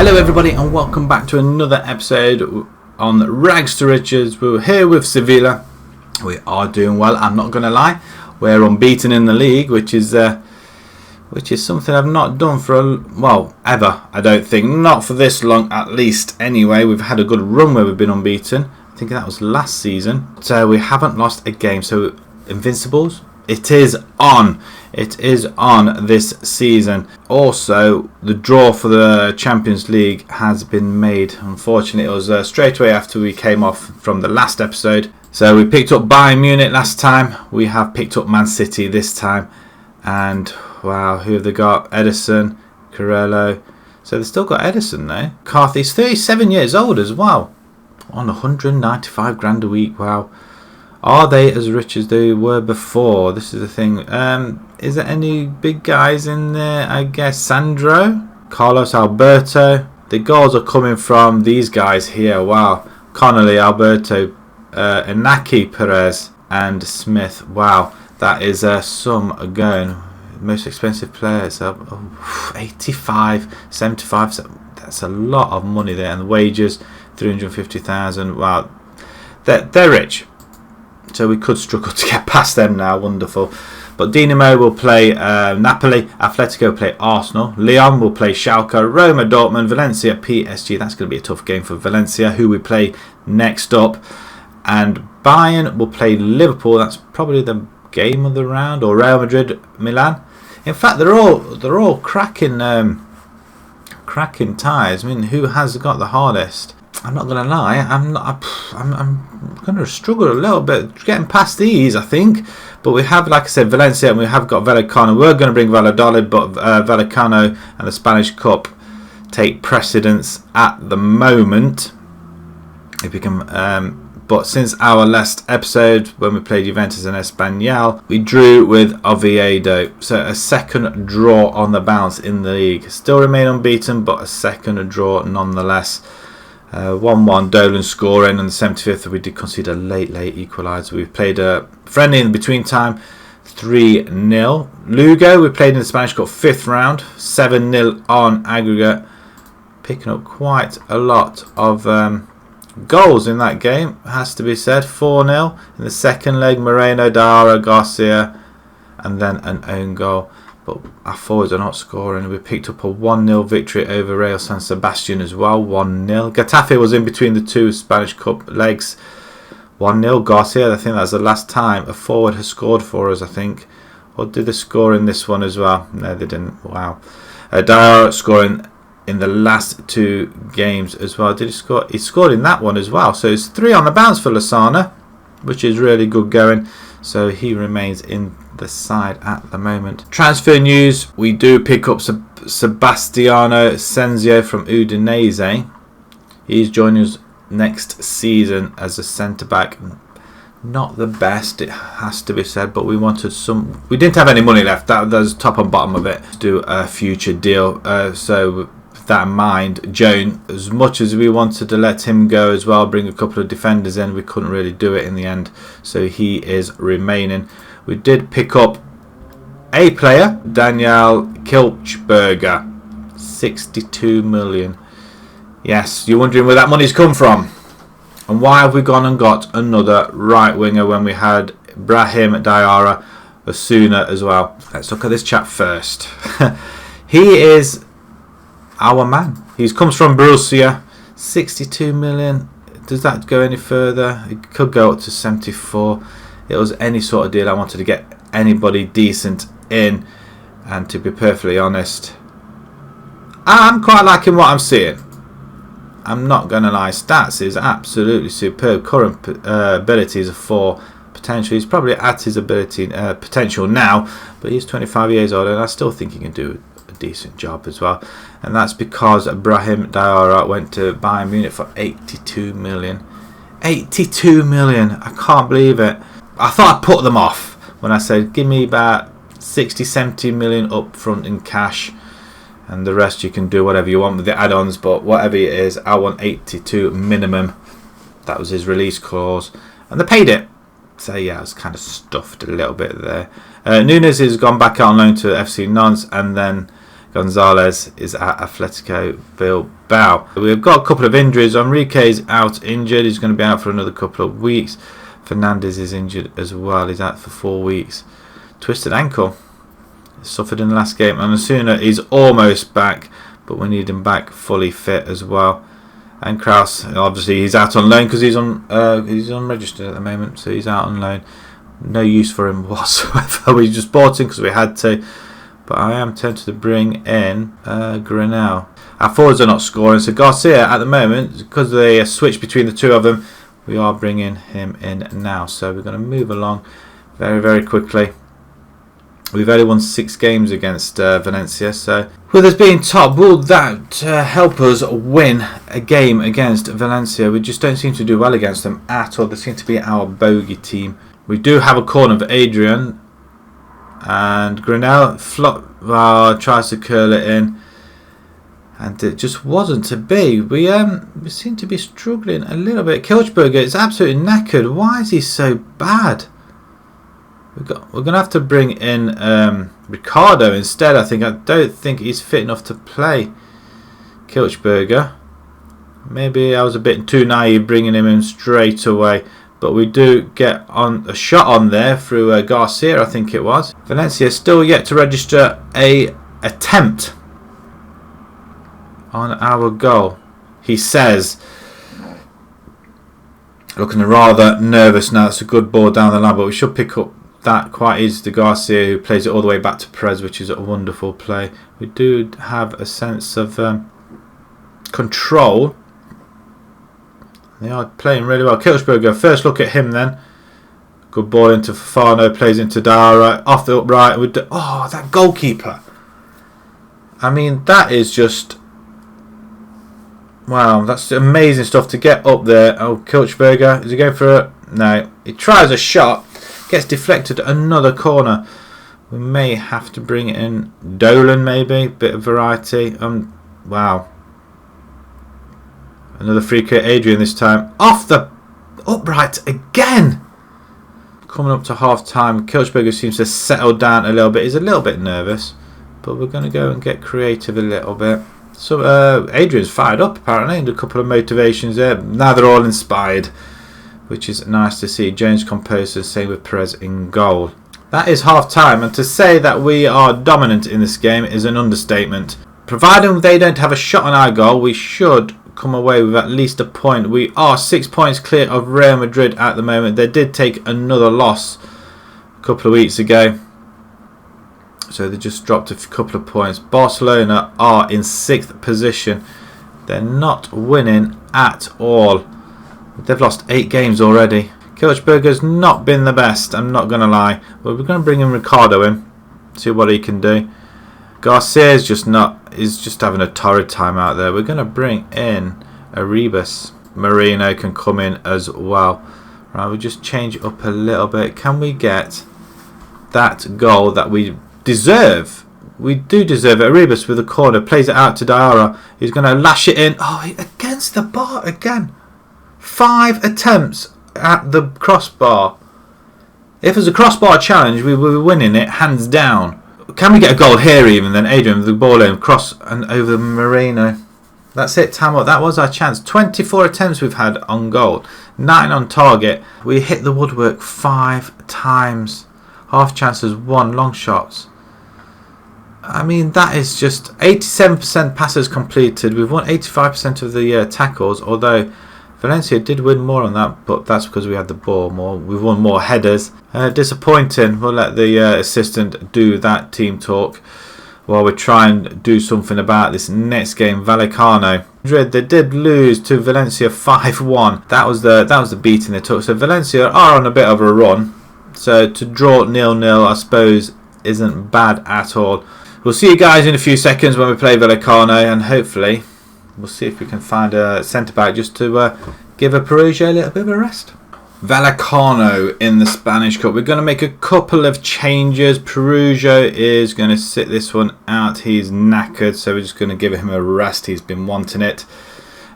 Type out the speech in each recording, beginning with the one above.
Hello everybody and welcome back to another episode on Rags to Riches. We're here with Sevilla. We are doing well, I'm not going to lie. We're unbeaten in the league, which is something I've not done for ever, I don't think. Not for this long at least anyway. We've had a good run where we've been unbeaten. I think that was last season. So we haven't lost a game. So Invincibles, it is on. It is on this season. Also, the draw for the Champions League has been made. Unfortunately, it was straight away after we came off from the last episode. So we picked up Bayern Munich last time. We have picked up Man City this time. And wow, who have they got? Edison, Carello. So they've still got Edison though. Carthy's 37 years old as well. On 195 grand a week. Wow. Are they as rich as they were before? This is the thing. Is there any big guys in there? I guess Sandro, Carlos Alberto. The goals are coming from these guys here. Wow. Connolly, Alberto, Inaki, Perez and Smith. Wow. That is some going. Most expensive players. 85, 75. That's a lot of money there. And the wages, 350,000. Wow. They're rich. So we could struggle to get past them now. Wonderful. But Dinamo will play Napoli. Atletico will play Arsenal. Lyon will play Schalke. Roma, Dortmund. Valencia, PSG. That's going to be a tough game for Valencia, who we play next up. And Bayern will play Liverpool. That's probably the game of the round. Or Real Madrid, Milan. In fact, they're all cracking ties. I mean, who has got the hardest? I'm not going to lie, I'm going to struggle a little bit getting past these, I think. But we have, like I said, Valencia, and we have got Vallecano. We're going to bring Valladolid, but Vallecano and the Spanish Cup take precedence at the moment. If we can, but since our last episode, when we played Juventus and Espanyol, we drew with Oviedo. So a second draw on the bounce in the league. Still remain unbeaten, but a second draw nonetheless. 1-1 Dolan scoring, and the 75th we did concede a late equaliser. We've played a friendly in the between time, 3-0. Lugo, we played in the Spanish Cup 5th round, 7-0 on aggregate. Picking up quite a lot of goals in that game, has to be said. 4-0 in the second leg, Moreno, Dara, Garcia, and then an own goal. But our forwards are not scoring. We picked up a 1-0 victory over Real San Sebastian as well. 1-0. Getafe was in between the two Spanish Cup legs. 1-0. Garcia, I think that's the last time a forward has scored for us, I think. Or did they score in this one as well? No, they didn't. Wow. Dyer scoring in the last two games as well. Did he score? He scored in that one as well. So it's 3 on the bounce for Lasana, which is really good going. So he remains in the side at the moment. Transfer news, we do pick up Sebastiano Senzio from Udinese. He's joining us next season as a centre-back. Not the best, it has to be said, but we wanted some. We didn't have any money left, that was top and bottom of it, to do a future deal. So with that in mind, Joan, as much as we wanted to let him go as well, bring a couple of defenders in, we couldn't really do it in the end. So he is remaining. We did pick up a player, Daniel Kilchberger, 62 million. Yes, you're wondering where that money's come from. And why have we gone and got another right winger when we had Brahim Diarra Osuna as well? Let's look at this chap first. He is our man. He comes from Borussia, 62 million. Does that go any further? It could go up to 74. It was any sort of deal. I wanted to get anybody decent in, and to be perfectly honest, I'm quite liking what I'm seeing. I'm not going to lie, stats is absolutely superb. Current abilities are 4. Potential, he's probably at his ability potential now, but he's 25 years old, and I still think he can do a decent job as well. And that's because Brahim Diarra went to Bayern Munich for 82 million. 82 million, I can't believe it. I thought I'd put them off when I said give me about 60-70 million up front in cash, and the rest you can do whatever you want with the add-ons, but whatever it is, I want 82 minimum. That was his release clause, and they paid it. So yeah, I was kind of stuffed a little bit there. Nunes has gone back out on loan to FC Nantes, and then Gonzalez is at Atletico Bilbao. We've got a couple of injuries. Enrique's out injured. He's going to be out for another couple of weeks. Fernandez is injured as well. He's out for 4 weeks. Twisted ankle. Suffered in the last game. And Osuna is almost back, but we need him back fully fit as well. And Kraus, obviously, he's out on loan because he's unregistered at the moment, so he's out on loan. No use for him whatsoever. We just bought him because we had to. But I am tempted to bring in Granell. Our forwards are not scoring, so Garcia at the moment, because they switch between the two of them, we are bringing him in now. So we're going to move along very, very quickly. We've only won 6 games against Valencia, so with us being top, will that help us win a game against Valencia? We just don't seem to do well against them at all. They seem to be our bogey team. We do have a corner of Adrian, and Granell tries to curl it in, and it just wasn't to be. We seem to be struggling a little bit. Kilchberger is absolutely knackered. Why is he so bad? We're going to have to bring in Ricardo instead, I think. I don't think he's fit enough to play Kilchberger. Maybe I was a bit too naive bringing him in straight away. But we do get on a shot on there through Garcia, I think it was. Valencia still yet to register a attempt on our goal. He says, looking rather nervous now. It's a good ball down the line, but we should pick up that quite easy to Garcia, who plays it all the way back to Perez, which is a wonderful play. We do have a sense of control. They are playing really well. Kilchberger, first look at him then. Good ball into Fafano, plays into Dara, off the upright. Oh, that goalkeeper. I mean, that is just... Wow, that's amazing stuff to get up there. Oh, Kilchberger, is he going for it? No. He tries a shot, gets deflected, another corner. We may have to bring in Dolan, maybe. Bit of variety. Wow. Another free kick, Adrian this time. Off the upright again! Coming up to half time, Kilchberger seems to settle down a little bit. He's a little bit nervous, but we're going to go and get creative a little bit. So Adrian's fired up apparently, and a couple of motivations there. Now they're all inspired, which is nice to see. Jones composed, same with Perez in goal. That is half time, and to say that we are dominant in this game is an understatement. Providing they don't have a shot on our goal, we should come away with at least a point. We are 6 points clear of Real Madrid at the moment. They did take another loss a couple of weeks ago, so they just dropped a couple of points. Barcelona are in 6th position. They're not winning at all. They've lost 8 games already. Kilchberger's not been the best, I'm not going to lie, but we're going to bring in Ricardo in, see what he can do. Garcia's just having a torrid time out there. We're going to bring in Arribas. Marino can come in as well. Right, we'll just change it up a little bit. Can we get that goal that we deserve? We do deserve it. Arribas with a corner, plays it out to Diarra. He's going to lash it in. Oh, against the bar again. 5 attempts at the crossbar. If there's a crossbar challenge, we will be winning it hands down. Can we get a goal here even then? Adrian with the ball in, cross and over Marino. That's it, time up. That was our chance. 24 attempts we've had on goal. 9 on target. We hit the woodwork 5 times. Half chances, 1 long shots. I mean, that is just 87% passes completed. We've won 85% of the tackles, although Valencia did win more on that, but that's because we had the ball more. We've won more headers. Disappointing. We'll let the assistant do that team talk while we try and do something about this next game. Vallecano. They did lose to Valencia 5-1. That was the beating they took. So Valencia are on a bit of a run. So to draw 0-0, I suppose, isn't bad at all. We'll see you guys in a few seconds when we play Vallecano, and hopefully we'll see if we can find a centre-back just to give a Perugia a little bit of a rest. Vallecano in the Spanish Cup. We're going to make a couple of changes. Perugia is going to sit this one out. He's knackered, so we're just going to give him a rest. He's been wanting it.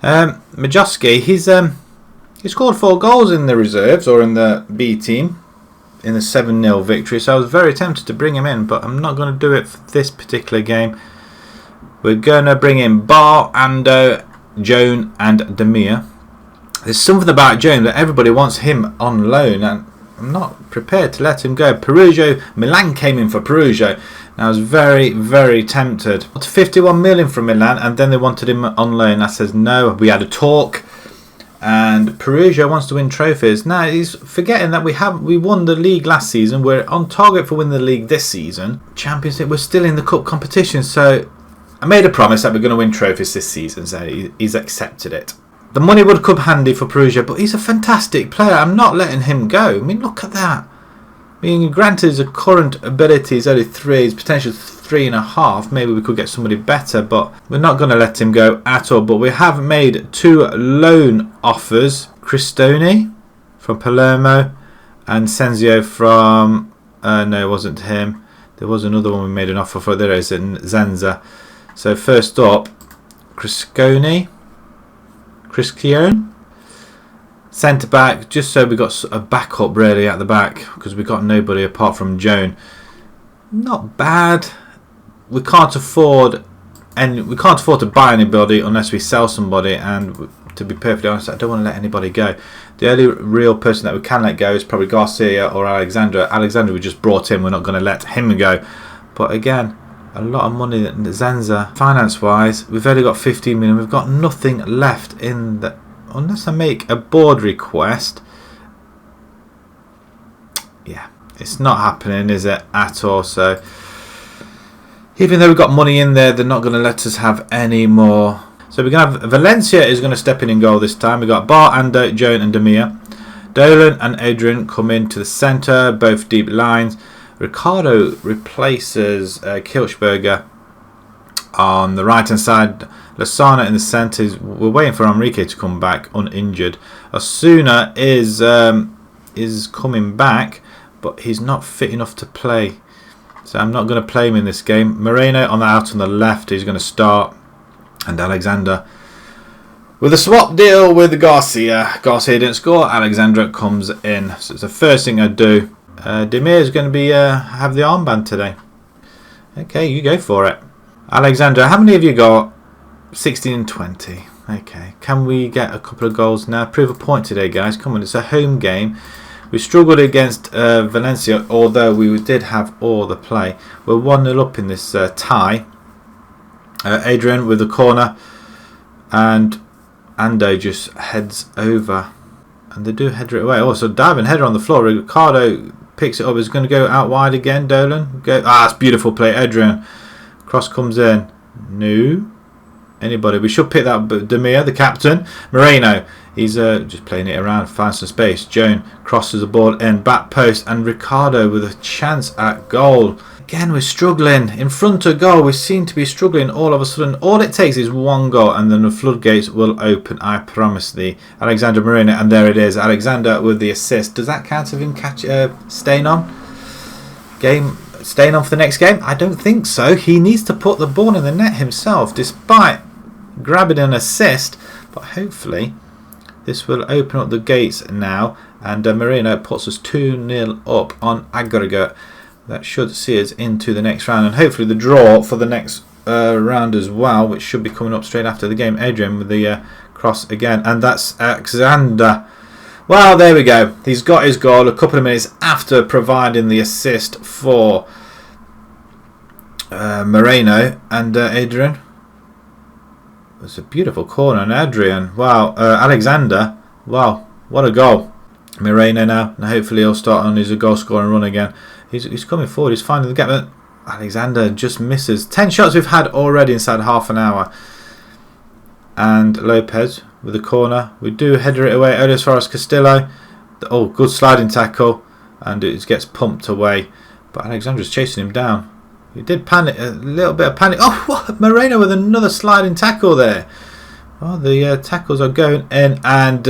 Majowski, he scored 4 goals in the reserves, or in the B team, in the 7-0 victory. So I was very tempted to bring him in, but I'm not going to do it for this particular game. We're going to bring in Bar, Ando, Joan and Demir. There's something about Joan that everybody wants him on loan, and I'm not prepared to let him go. Perugia, Milan came in for Perugia. And I was very, very tempted. 51 million from Milan, and then they wanted him on loan. I says no. We had a talk, and Perugia wants to win trophies. Now he's forgetting that we won the league last season. We're on target for winning the league this season. Champions League, we're still in the cup competition. So I made a promise that we're going to win trophies this season. So he's accepted it. The money would come handy for Perugia, but he's a fantastic player. I'm not letting him go. I mean, look at that. I mean, granted, his current ability is only 3, his potential 3.5. Maybe we could get somebody better, but we're not going to let him go at all. But we have made 2 loan offers. Cristoni from Palermo and Senzio from... no, it wasn't him. There was another one we made an offer for. There is in Zenza. So first up, Cristoni. Centre back, just so we got a backup really at the back, because we got nobody apart from Joan. Not bad. We can't afford to buy anybody unless we sell somebody, and to be perfectly honest, I don't want to let anybody go. The only real person that we can let go is probably Garcia or Alexandra. Alexandra we just brought in, we're not going to let him go. But again, a lot of money in Zenza. Finance wise, we've only got 15 million. We've got nothing left in the, unless I make a board request. Yeah, it's not happening, is it, at all? So even though we've got money in there, they're not going to let us have any more. So we're going to have Valencia is going to step in goal this time. We've got Bar, Ando, Joan and Demir. Dolan and Adrian come into the centre, both deep lines. Ricardo replaces Kirchberger on the right hand side. Lasana in the centre. We're waiting for Enrique to come back uninjured. Osuna is coming back, but he's not fit enough to play. So I'm not going to play him in this game. Moreno out on the left. He's going to start. And Alexander with a swap deal with Garcia. Garcia didn't score. Alexandra comes in. So it's the first thing I do. Demir is going to be have the armband today. Okay, you go for it. Alexandra, how many have you got? 16 and 20. Okay, can we get a couple of goals now? Prove a point today, guys. Come on, it's a home game. We struggled against Valencia, although we did have all the play. We're 1-0 up in this tie. Adrian with the corner, and Ando just heads over, and they do header it away. Also, diving header on the floor. Ricardo picks it up. Is going to go out wide again. Dolan. It's beautiful play. Adrian. Cross comes in. No. Anybody. We should pick that. But Demir, the captain. Moreno. He's just playing it around. Finds some space. Joan crosses the ball in. Back post. And Ricardo with a chance at goal. Again, we're struggling. In front of goal, we seem to be struggling all of a sudden. All it takes is one goal and then the floodgates will open, I promise thee. Alexander Moreno, and there it is. Alexander with the assist. Does that count of him staying on? Staying on for the next game? I don't think so. He needs to put the ball in the net himself, despite grabbing an assist. But hopefully, this will open up the gates now. And Moreno puts us 2-0 up on aggregate. That should see us into the next round, and hopefully the draw for the next round as well, which should be coming up straight after the game. Adrian with the cross again, and that's Alexander. Well, there we go. He's got his goal a couple of minutes after providing the assist for Moreno, and Adrian. It was a beautiful corner, and Adrian. Wow, Alexander. Wow, what a goal. Moreno now, and hopefully he'll start on his goal scoring run again. He's coming forward. He's finding the gap. But Alexander just misses. 10 shots we've had already inside half an hour. And Lopez with the corner. We do header it away. Elias Forrest Castillo. Oh, good sliding tackle. And it gets pumped away. But Alexander's chasing him down. He did panic. A little bit of panic. Oh, what? Moreno with another sliding tackle there. Oh, the tackles are going in. And,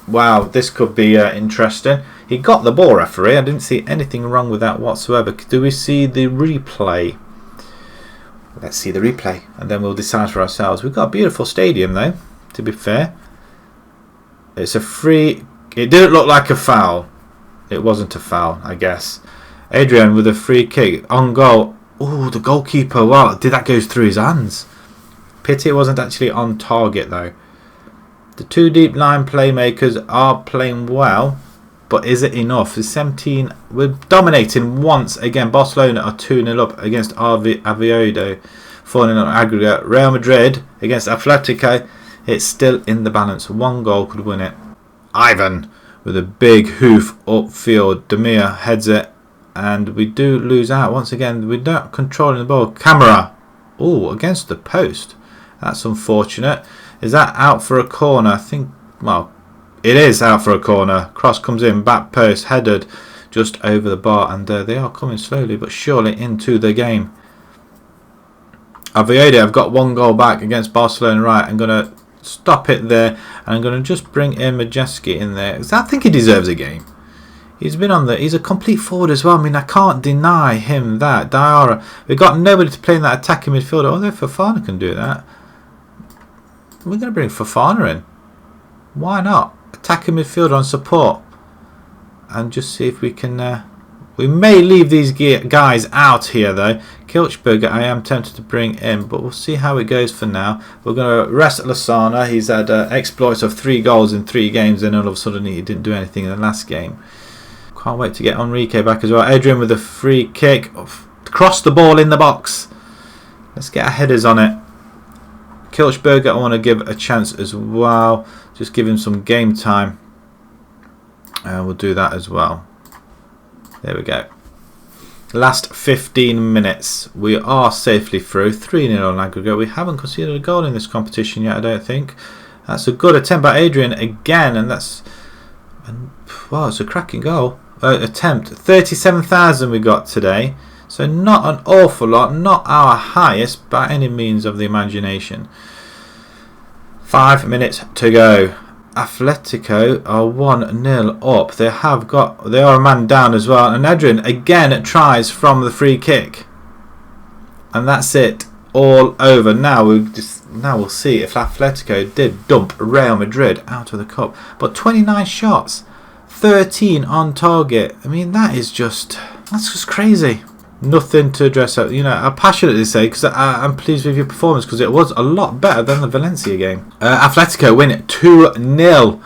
wow, this could be interesting. He got the ball, referee. I didn't see anything wrong with that whatsoever. Do we see the replay? Let's see the replay, and then we'll decide for ourselves. We've got a beautiful stadium, though, to be fair. It's a free... It didn't look like a foul. It wasn't a foul, I guess. Adrian with a free kick on goal. Oh, the goalkeeper. Wow, that goes through his hands. Pity it wasn't actually on target though. The two deep line playmakers are playing well, but is it enough? The 17, we're dominating once again. Barcelona are 2-0 up against Oviedo, 4-0 on aggregate. Real Madrid against Atletico, it's still in the balance. One goal could win it. Ivan with a big hoof upfield. Demir heads it, and we do lose out once again. We're not controlling the ball. Camera, oh, against the post. That's unfortunate. Is that out for a corner? I think, well, it is out for a corner. Cross comes in, back post, headed just over the bar, and they are coming slowly but surely into the game. Oviedo have got one goal back against Barcelona. Right, I'm going to stop it there, and I'm going to just bring in Majeski in there, because I think he deserves a game. He's been on the. He's a complete forward as well. I mean, I can't deny him that. Diarra, we've got nobody to play in that attacking midfielder. Although Fofana can do that. We're going to bring Fofana in. Why not? Attacking midfielder on support. And just see if we can... we may leave these guys out here though. Kilchberger I am tempted to bring in, but we'll see how it goes for now. We're going to rest Lasana. He's had exploits of 3 goals in 3 games, and all of a sudden he didn't do anything in the last game. Can't wait to get Enrique back as well. Adrian with a free kick. Cross the ball in the box. Let's get our headers on it. Kilchberger I want to give a chance as well. Just give him some game time. We'll do that as well. There we go. Last 15 minutes. We are safely through. 3-0 on aggregate. We haven't conceded a goal in this competition yet, I don't think. That's a good attempt by Adrian again. And that's... wow, it's a cracking goal. Attempt. 37,000 we got today. So not an awful lot, not our highest by any means of the imagination. 5 minutes to go. Atletico are 1-0 up. They are a man down as well. And Adrian again tries from the free kick. And that's it. All over. Now we'll see if Atletico did dump Real Madrid out of the cup. But 29 shots, 13 on target. I mean, that's just crazy. Nothing to address up. You know, I passionately say, because I'm pleased with your performance, because it was a lot better than the Valencia game. Atletico win 2-0.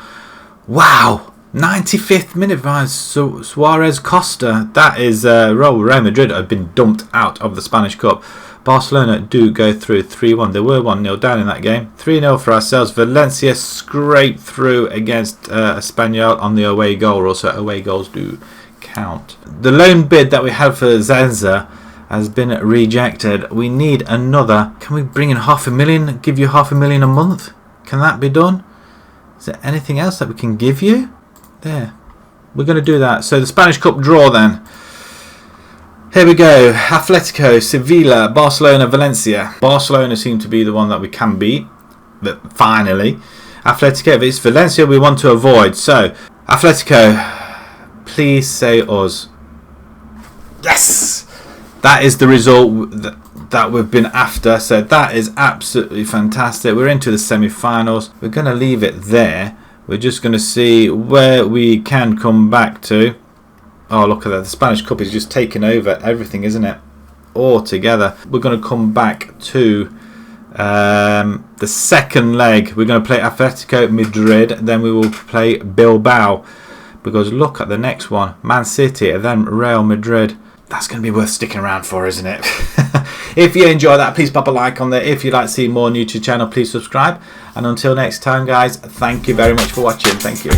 Wow. 95th minute by Suarez Costa. That is Real Madrid have been dumped out of the Spanish Cup. Barcelona do go through 3-1. They were 1-0 down in that game. 3-0 for ourselves. Valencia scraped through against Espanyol on the away goal. Also, away goals do count. The loan bid that we had for Zenza has been rejected. We need another. Can we bring in $500,000? Give you $500,000 a month? Can that be done? Is there anything else that we can give you? There. We're going to do that. So the Spanish Cup draw then. Here we go. Atletico, Sevilla, Barcelona, Valencia. Barcelona seem to be the one that we can beat. But finally. Atletico, if it's Valencia we want to avoid. So, Atletico, please say us. Yes! That is the result that we've been after. So that is absolutely fantastic. We're into the semi-finals. We're going to leave it there. We're just going to see where we can come back to. Oh, look at that. The Spanish Cup is just taking over everything, isn't it? All together. We're going to come back to the second leg. We're going to play Atletico Madrid. Then we will play Bilbao. Because look at the next one. Man City and then Real Madrid. That's going to be worth sticking around for, isn't it? If you enjoy that, please pop a like on there. If you'd like to see more new to the channel, please subscribe. And until next time, guys, thank you very much for watching. Thank you.